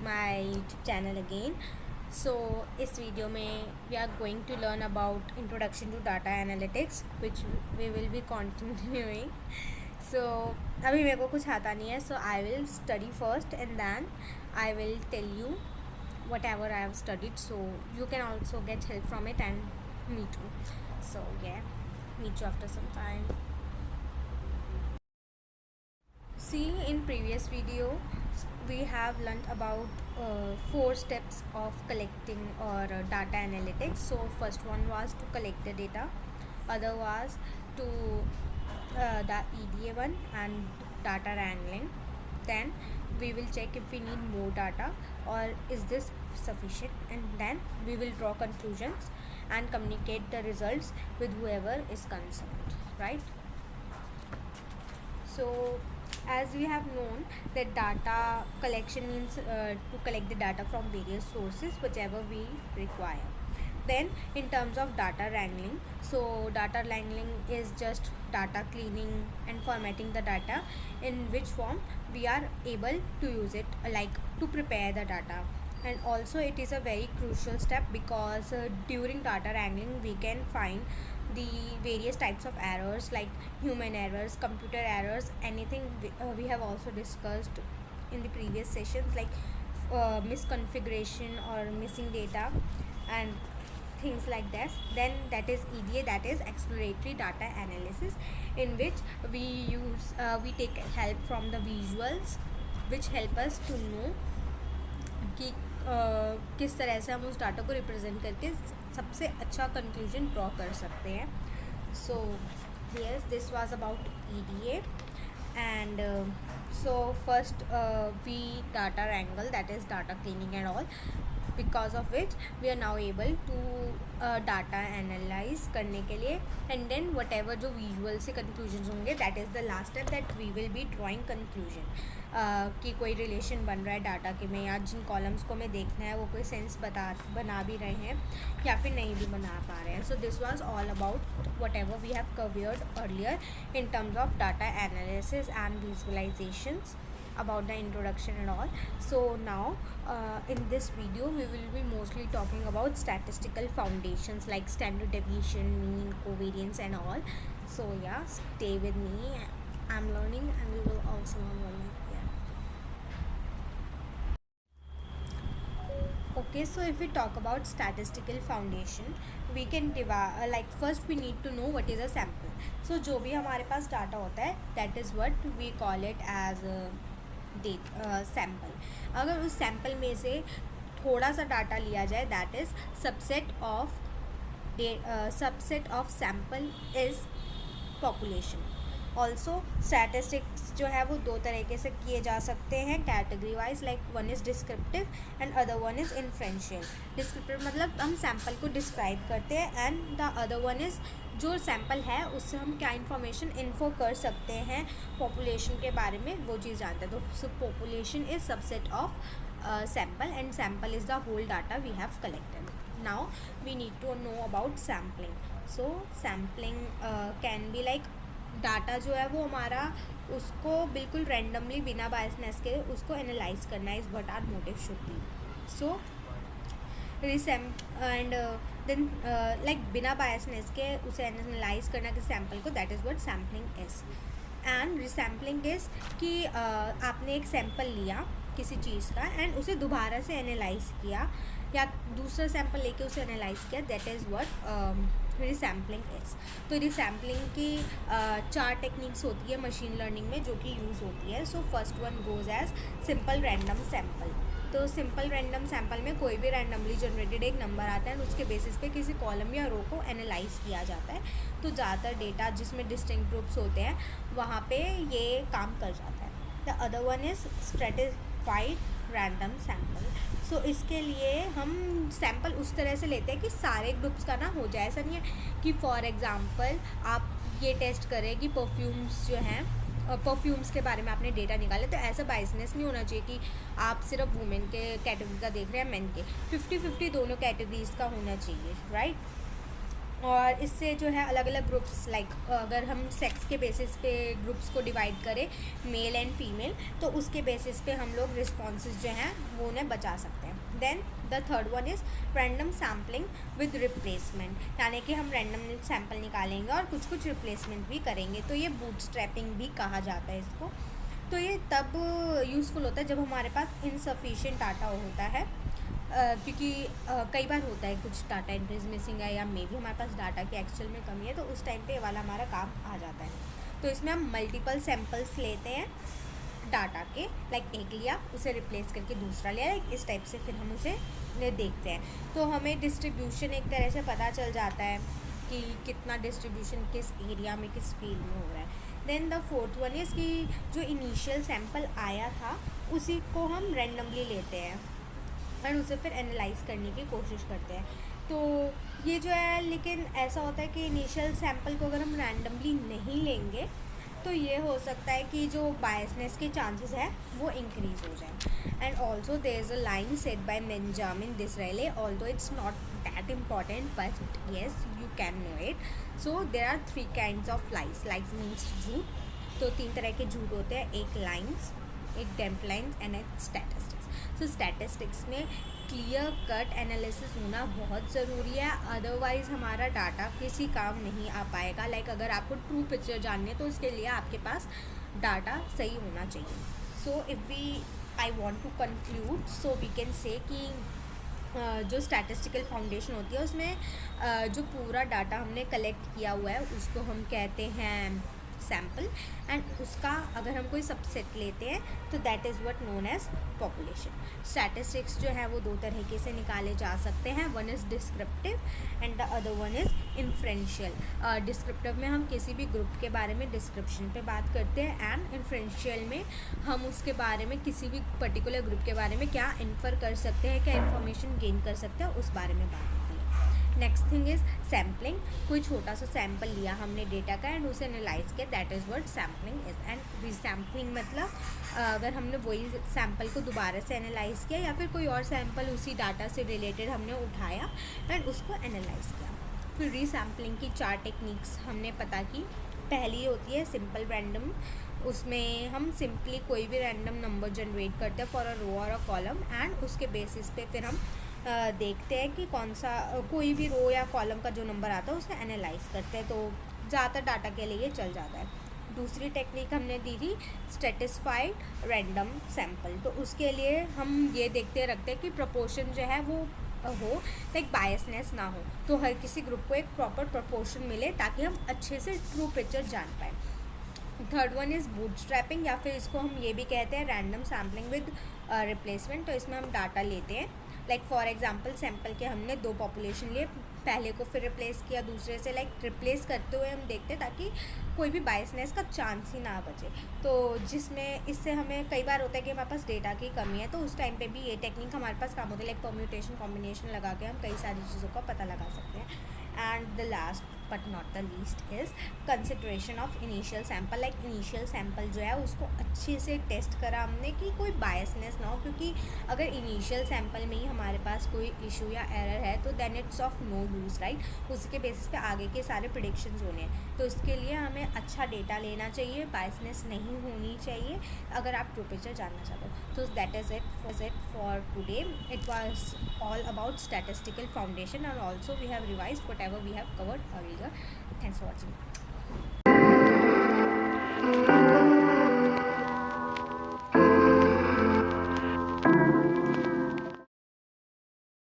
My YouTube channel again. So इस video में we are going to learn about introduction to data analytics which we will be continuing. So अभी मेरे को कुछ आता नहीं है, so I will study first and then I will tell you whatever I have studied, so you can also get help from it and me too. So yeah, meet you after some time. See, in previous video we have learnt about 4 steps of collecting or data analytics. So first one was to collect the data, other was to the EDA one and data wrangling. Then we will check if we need more data or is this sufficient, and then we will draw conclusions and communicate the results with whoever is concerned, right? So as we have known that data collection means to collect the data from various sources whichever we require. Then in terms of data wrangling, so data wrangling is just data cleaning and formatting the data in which form we are able to use it, like to prepare the data. And also it is a very crucial step because during data wrangling we can find the various types of errors like human errors, computer errors, anything we have also discussed in the previous sessions, like misconfiguration or missing data and things like that. Then that is EDA, that is exploratory data analysis, in which we take help from the visuals which help us to know कि किस तरह से हम उस data को represent करके सबसे अच्छा कंक्लूजन ड्रॉ कर सकते हैं. So yes, this was about EDA. And so first we data wrangle, that is data cleaning and all, because of which we are now able to data analyze करने के लिए. And then whatever जो visual से conclusions होंगे, that is the last step, that we will be drawing conclusion. कि कोई relation बन रहा है डाटा के में, या जिन कॉलम्स को हमें देखना है वो कोई सेंस बना भी रहे हैं या फिर नहीं भी बना पा रहे हैं. So this was all about whatever we have covered earlier in terms of data analysis and visualizations, about the introduction and all. So now in this video we will be mostly talking about statistical foundations like standard deviation, mean, covariance and all. So yeah, stay with me. I'm learning and we will also learn. Okay, so if we talk about statistical foundation, we can divide, like first we need to know what is a sample. So जो भी हमारे पास data होता है, that is what we call it as sample. अगर उस sample में से थोड़ा सा डाटा लिया जाए, that is subset of sample is population. Also statistics जो है वो 2 तरीके से किए जा सकते हैं category wise, like one is descriptive and other one is inferential. Descriptive मतलब हम सैम्पल को डिस्क्राइब करते हैं, and the other one is जो सैम्पल है उससे हम क्या इन्फॉर्मेशन इन्फो कर सकते हैं पॉपुलेशन के बारे में, वो चीज़ जानते हैं. तो population is subset of sample and sample is the whole data we have collected. Now we need to know about sampling. So sampling can be like data जो है वो हमारा उसको बिल्कुल रैंडमली बिना बायसनेस के उसको एनालाइज करना is what our motive should be. So and then like बिना बायसनेस के उसे एनालाइज करना किसी सैम्पल को, that is what sampling is. And resampling is कि आपने एक सैम्पल लिया किसी चीज़ का एंड उसे दोबारा से एनालाइज किया या दूसरा सैम्पल लेके उसे एनालाइज किया, दैट इज़ व्हाट रिसैम्पलिंग इज़. तो रिसैम्पलिंग की 4 टेक्निक्स होती है मशीन लर्निंग में जो कि यूज़ होती है. So first one goes as simple random sample. तो सिंपल रैंडम सैम्पल में कोई भी रैंडमली जनरेटेड एक नंबर आता है और उसके बेसिस पे किसी कॉलम या रो को एनालाइज किया जाता है. तो ज़्यादातर डेटा जिसमें डिस्टिंक्ट ग्रुप्स होते हैं वहाँ पे ये काम कर जाता है. The other one is stratified random sample. So इसके लिए हम सैम्पल उस तरह से लेते हैं कि सारे ग्रुप्स का ना हो जाए. ऐसा नहीं है कि फॉर एग्ज़ाम्पल आप ये टेस्ट करें कि परफ्यूम्स जो हैं, परफ्यूम्स के बारे में आपने डेटा निकाले, तो ऐसा बाइसनेस नहीं होना चाहिए कि आप सिर्फ वुमेन के कैटेगरी का देख रहे हैं, मेन के 50-50 दोनों कैटेगरीज का होना चाहिए, राइट. और इससे जो है अलग अलग ग्रुप्स, लाइक अगर हम सेक्स के बेसिस पे ग्रुप्स को डिवाइड करें, मेल एंड फीमेल, तो उसके बेसिस पे हम लोग रिस्पॉन्सेज जो हैं वो उन्हें बचा सकते हैं। Then the third one is random sampling with replacement, यानी कि हम रैंडम सैम्पल निकालेंगे और कुछ कुछ रिप्लेसमेंट भी करेंगे, तो ये बूटस्ट्रैपिंग भी कहा जाता है इसको। तो ये तब यूज़फुल होता है जब हमारे पास इनसफिशिएंट डाटा होता है, क्योंकि कई बार होता है कुछ डाटा एंट्रीज मिसिंग है, या मे भी हमारे पास डाटा की एक्चुअल में कमी है, तो उस टाइम पे ये वाला हमारा काम आ जाता है। तो इसमें हम मल्टीपल सैम्पल्स लेते हैं डाटा के, लाइक एक लिया उसे रिप्लेस करके दूसरा लिया, लाइक इस टाइप से फिर हम उसे देखते हैं, तो हमें डिस्ट्रीब्यूशन एक तरह से पता चल जाता है कि कितना डिस्ट्रीब्यूशन किस एरिया में किस फील्ड में हो रहा है। Then the fourth one is कि जो इनिशियल सैम्पल आया था उसी को हम रैंडमली लेते हैं एंड उसे फिर एनालाइज करने की कोशिश करते हैं। तो ये जो है, लेकिन ऐसा होता है कि इनिशियल सैम्पल को अगर हम रैंडमली नहीं लेंगे तो ये हो सकता है कि जो बायसनेस के चांसेस है वो इंक्रीज हो जाए। And also there is a line said by Benjamin Disraeli, although it's not that important but yes you can know it. So there are 3 kinds of lies. Lies means झूठ, तो 3 तरह के झूठ होते हैं, एक लाइन्स, एक डेम्प लाइन्स एंड एक स्टैटिस्टिक्स। सो स्टैटिस्टिक्स में क्लियर कट एनालिसिस होना बहुत ज़रूरी है, अदरवाइज़ हमारा डाटा किसी काम नहीं आ पाएगा। लाइक अगर आपको ट्रू पिक्चर जाननी है तो उसके लिए आपके पास डाटा सही होना चाहिए। So if we I want to conclude, so we can say कि जो स्टैटिस्टिकल फाउंडेशन होती है उसमें जो पूरा डाटा हमने कलेक्ट किया हुआ है उसको हम कहते हैं सैम्पल, एंड उसका अगर हम कोई सबसेट लेते हैं तो that is what known as population. Statistics जो है वो 2 तरीके से निकाले जा सकते हैं, one is descriptive and the other one is inferential. Descriptive में हम किसी भी ग्रुप के बारे में डिस्क्रिप्शन पे बात करते हैं, एंड इन्फ्रेंशियल में हम उसके बारे में किसी भी पर्टिकुलर ग्रुप के बारे में क्या इन्फर कर सकते हैं, क्या इन्फॉर्मेशन गेन कर सकते हैं, उस बारे में बात होती है। नेक्स्ट थिंग इज़ सैम्पलिंग, कोई छोटा सा सैम्पल लिया हमने डेटा का एंड उसे एनालाइज किया, that is what sampling is. And resampling मतलब अगर हमने वही सैम्पल को दोबारा से एनालाइज किया या फिर कोई और सैम्पल उसी डाटा से रिलेटेड हमने उठाया एंड उसको एनालाइज किया। फिर रीसैम्पलिंग की 4 टेक्निक्स हमने पता की। पहली होती है सिंपल रैंडम, उसमें हम सिंपली कोई भी रैंडम नंबर जनरेट करते हैं फॉर अ रो और अ कॉलम, एंड उसके बेसिस पे फिर हम देखते हैं कि कौन सा कोई भी रो या कॉलम का जो नंबर आता है उसे एनालाइज करते हैं, तो ज़्यादातर डाटा के लिए ये चल जाता है। दूसरी टेक्निक हमने दी थी स्ट्रेटिस्फाइड रैंडम सैम्पल, तो उसके लिए हम ये देखते रखते हैं कि प्रपोर्शन जो है वो हो, लाइक बायसनेस ना हो, तो हर किसी ग्रुप को एक प्रॉपर प्रपोर्शन मिले ताकि हम अच्छे से ट्रू पिक्चर जान पाएँ। थर्ड वन इज़ बूटस्ट्रैपिंग, या फिर इसको हम ये भी कहते हैं रैंडम सैम्पलिंग विद रिप्लेसमेंट। तो इसमें हम डाटा लेते हैं, लाइक फॉर एग्जांपल सैम्पल के हमने 2 पॉपुलेशन लिए, पहले को फिर रिप्लेस किया दूसरे से, लाइक रिप्लेस करते हुए हम देखते हैं ताकि कोई भी बायसनेस का चांस ही ना बचे। तो जिसमें इससे हमें कई बार होता है कि हमारे पास डेटा की कमी है, तो उस टाइम पे भी ये टेक्निक हमारे पास काम होती है, लाइक परम्यूटेशन कॉम्बिनेशन लगा के हम कई सारी चीज़ों का पता लगा सकते हैं। And the last but not the least is consideration of initial sample. Like initial sample जो है उसको अच्छे से टेस्ट करा हमने कि कोई बायसनेस ना हो, क्योंकि अगर इनिशियल सैम्पल में ही हमारे पास कोई इशू या एरर है तो then it's of no use, right. उसके बेसिस पे आगे के सारे प्रिडिक्शंस होने हैं, तो इसके लिए हमें अच्छा डेटा लेना चाहिए, बायसनेस नहीं होनी चाहिए अगर आप ट्रू पिक्चर जानना चाहते हो। तो that is it for today. It was all about statistical foundation, and also we have revised whatever we have covered earlier. Thanks for watching.